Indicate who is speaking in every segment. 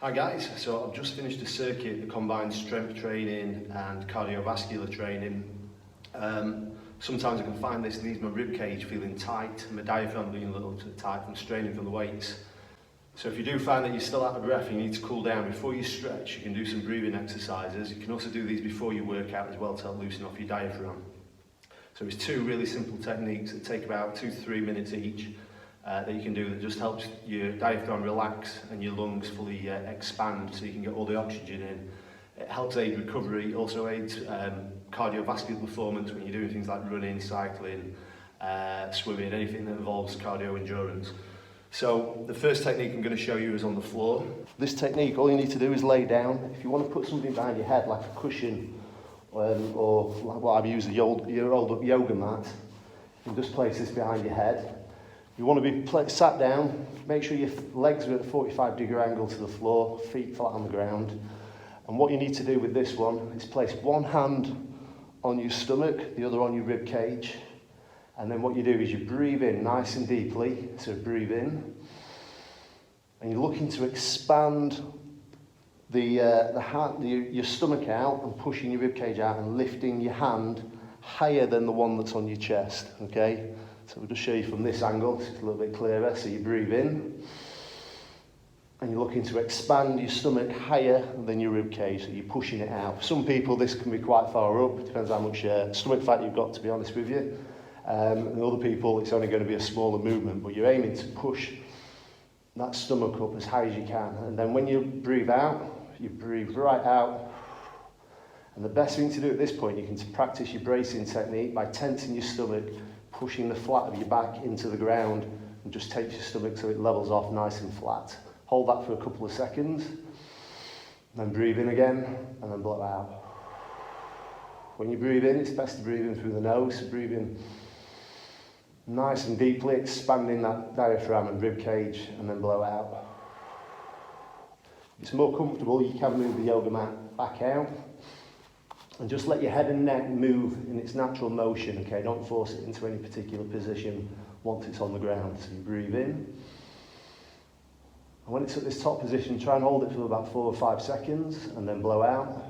Speaker 1: Hi guys, so I've just finished a circuit that combines strength training and cardiovascular training. Sometimes I can find this leaves my rib cage feeling tight and my diaphragm being a little too tight from straining from the weights. So if you do find that you're still out of breath and you need to cool down before you stretch, you can do some breathing exercises. You can also do these before you work out as well to help loosen off your diaphragm. So it's two really simple techniques that take about 2 to 3 minutes each. That you can do that just helps your diaphragm relax and your lungs fully expand so you can get all the oxygen in. It helps aid recovery, also aids cardiovascular performance when you're doing things like running, cycling, swimming, anything that involves cardio endurance. So the first technique I'm going to show you is on the floor. This technique, all you need to do is lay down. If you want to put something behind your head like a cushion or what I've used, your rolled up yoga mat, you can just place this behind your head. You want to be sat down, make sure your legs are at a 45-degree angle to the floor, feet flat on the ground. And what you need to do with this one is place one hand on your stomach, the other on your rib cage. And then what you do is you breathe in nice and deeply, so breathe in. And you're looking to expand your stomach out and pushing your rib cage out and lifting your hand higher than the one that's on your chest, okay? So we'll just show you from this angle, so it's a little bit clearer. So you breathe in, and you're looking to expand your stomach higher than your rib cage, so you're pushing it out. For some people, this can be quite far up. It depends how much stomach fat you've got, to be honest with you. And other people, it's only going to be a smaller movement, but you're aiming to push that stomach up as high as you can. And then when you breathe out, you breathe right out. And the best thing to do at this point, you can practice your bracing technique by tensing your stomach, pushing the flat of your back into the ground, and just take your stomach so it levels off nice and flat. Hold that for a couple of seconds, then breathe in again, and then blow out. When you breathe in, it's best to breathe in through the nose, so breathe in nice and deeply, expanding that diaphragm and rib cage, and then blow out. If it's more comfortable, you can move the yoga mat back out. And just let your head and neck move in its natural motion, okay? Don't force it into any particular position once it's on the ground. So you breathe in. And when it's at this top position, try and hold it for about 4 or 5 seconds and then blow out.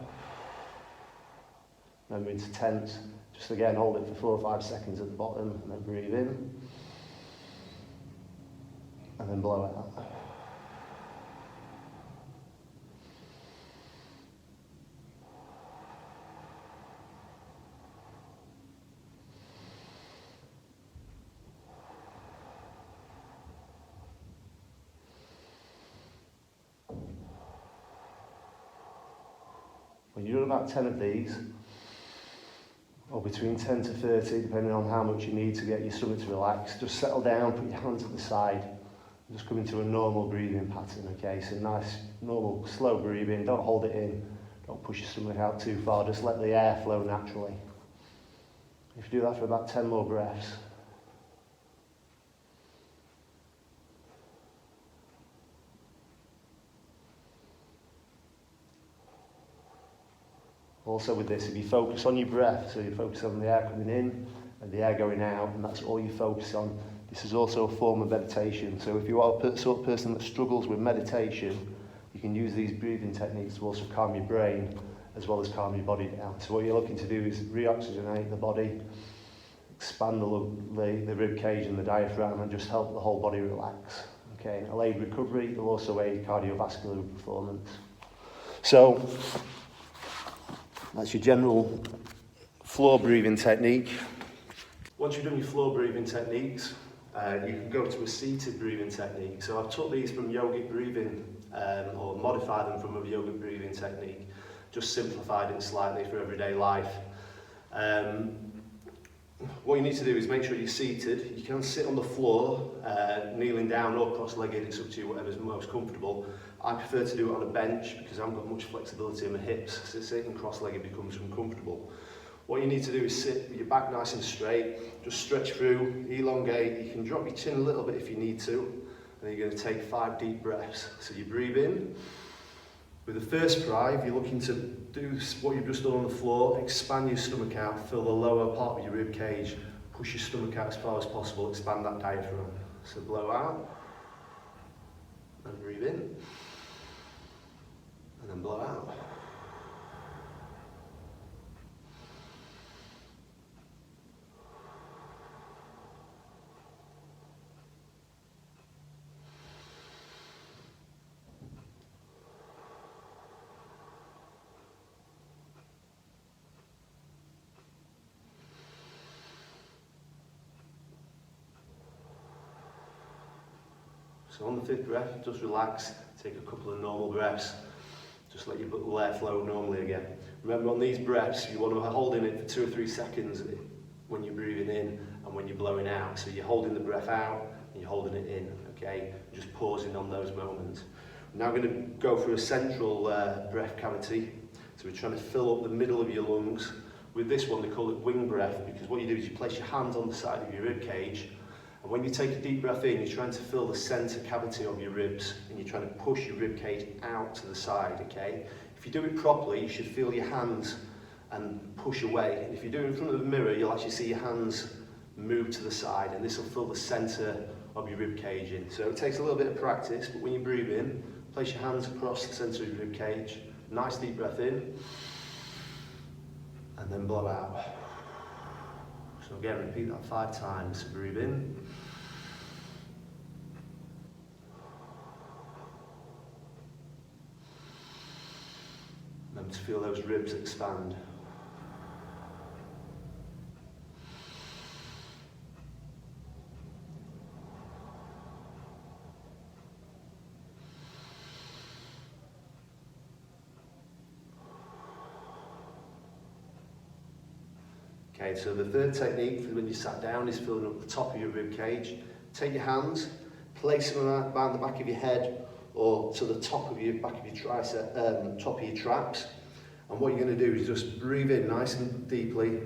Speaker 1: Remember, into tense. Just again, hold it for 4 or 5 seconds at the bottom and then breathe in. And then blow out. When you're doing about 10 of these, or between 10 to 30, depending on how much you need to get your stomach to relax, just settle down, put your hands at the side, and just come into a normal breathing pattern, okay? So nice, normal, slow breathing, don't hold it in, don't push your stomach out too far, just let the air flow naturally. If you do that for about 10 more breaths, also with this, if you focus on your breath, so you focus on the air coming in and the air going out, and that's all you focus on, this is also a form of meditation. So if you are the sort of person that struggles with meditation, you can use these breathing techniques to also calm your brain as well as calm your body down. So what you're looking to do is reoxygenate the body, expand the rib cage and the diaphragm, and just help the whole body relax. Okay, it'll aid recovery, it'll also aid cardiovascular performance. So that's your general floor breathing technique. Once you've done your floor breathing techniques, you can go to a seated breathing technique. So I've took these from yogic breathing, or modified them from a yogic breathing technique, just simplified it slightly for everyday life. What you need to do is make sure you're seated. You can sit on the floor, kneeling down or cross-legged, it's up to you, whatever's most comfortable. I prefer to do it on a bench because I haven't got much flexibility in my hips, so sitting cross-legged becomes uncomfortable. What you need to do is sit with your back nice and straight, just stretch through, elongate. You can drop your chin a little bit if you need to, and then you're going to take 5 deep breaths. So you breathe in. With the first breath, you're looking to do what you've just done on the floor, expand your stomach out, fill the lower part of your rib cage, push your stomach out as far as possible, expand that diaphragm. So blow out, and breathe in. then blow out. So on the 5th breath, just relax, take a couple of normal breaths, just let your air flow normally again. Remember, on these breaths, you want to hold in it for 2 or 3 seconds when you're breathing in and when you're blowing out. So you're holding the breath out and you're holding it in, okay? Just pausing on those moments. We're now going to go through a central breath cavity. So we're trying to fill up the middle of your lungs. With this one, they call it wing breath, because what you do is you place your hands on the side of your rib cage. And when you take a deep breath in, you're trying to fill the center cavity of your ribs, and you're trying to push your rib cage out to the side, okay? If you do it properly, you should feel your hands and push away. And if you do it in front of the mirror, you'll actually see your hands move to the side, and this will fill the center of your rib cage in. So it takes a little bit of practice, but when you breathe in, place your hands across the center of your rib cage. Nice deep breath in, and then blow out. So again, repeat that 5 times. Breathe in. Remember to feel those ribs expand. Okay, so the third technique for when you sat down is filling up the top of your rib cage. Take your hands, place them around the back of your head or to the top of your back of your tricep, top of your traps. And what you're going to do is just breathe in nice and deeply,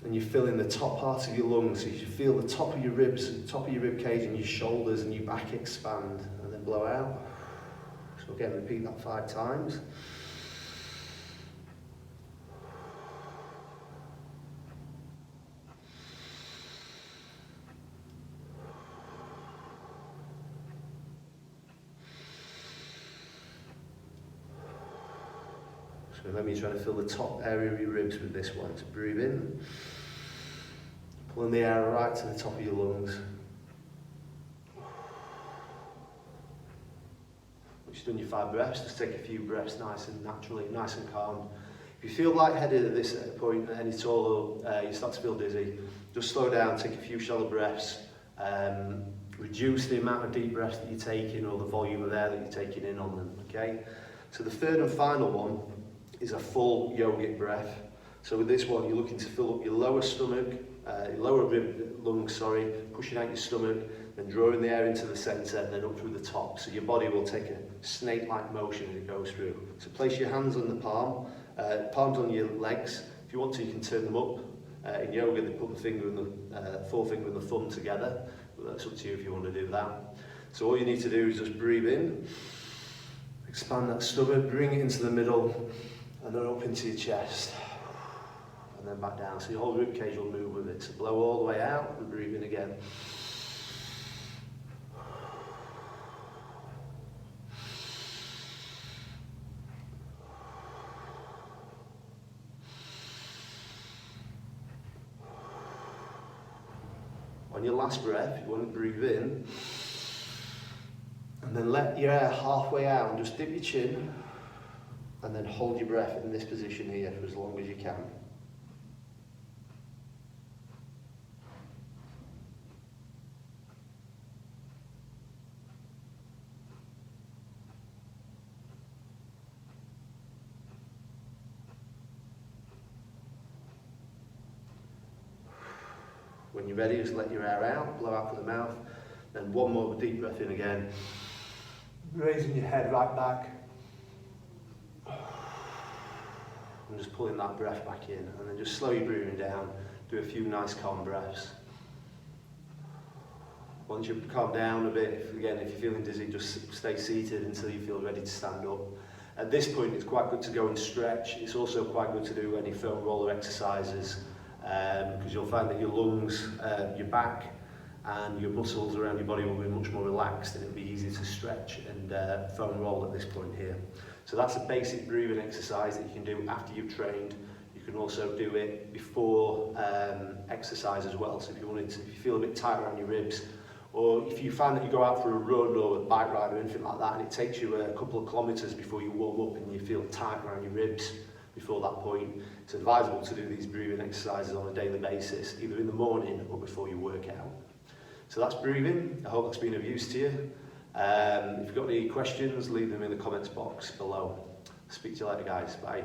Speaker 1: and you're filling the top part of your lungs. So you should feel the top of your ribs, top of your rib cage, and your shoulders and your back expand, and then blow out. So again, repeat that 5 times. So remember, you're trying to fill the top area of your ribs with this one. So breathe in, pulling the air right to the top of your lungs. Once you've done your 5 breaths, just take a few breaths nice and naturally, nice and calm. If you feel lightheaded at this point, any at all, or you start to feel dizzy, just slow down, take a few shallow breaths, reduce the amount of deep breaths that you're taking or the volume of air that you're taking in on them, okay? So the third and final one is a full yogic breath. So with this one, you're looking to fill up your lower stomach, your lower rib lungs, pushing out your stomach, then drawing the air into the center and then up through the top. So your body will take a snake-like motion as it goes through. So place your hands on the palms on your legs. If you want to, you can turn them up. In yoga, they put the finger and the forefinger and the thumb together, but that's up to you if you want to do that. So all you need to do is just breathe in, expand that stomach, bring it into the middle, and then up into your chest, and then back down. So your whole rib cage will move with it. So blow all the way out and breathe in again. On your last breath, you want to breathe in, and then let your air halfway out and just dip your chin, and then hold your breath in this position here for as long as you can. When you're ready, just let your air out, blow out through the mouth, then one more deep breath in again, raising your head right back, and just pulling that breath back in, and then just slowly breathing down. Do a few nice calm breaths. Once you calm down a bit, if you're feeling dizzy, just stay seated until you feel ready to stand up. At this point, it's quite good to go and stretch. It's also quite good to do any foam roller exercises, because you'll find that your lungs, your back, and your muscles around your body will be much more relaxed, and it'll be easy to stretch and foam roll at this point here. So that's a basic breathing exercise that you can do after you've trained. You can also do it before exercise as well. So if you feel a bit tight around your ribs, or if you find that you go out for a run or a bike ride or anything like that, and it takes you a couple of kilometres before you warm up and you feel tight around your ribs before that point, it's advisable to do these breathing exercises on a daily basis, either in the morning or before you work out. So that's breathing. I hope that's been of use to you. If you've got any questions, leave them in the comments box below. Speak to you later, guys. Bye.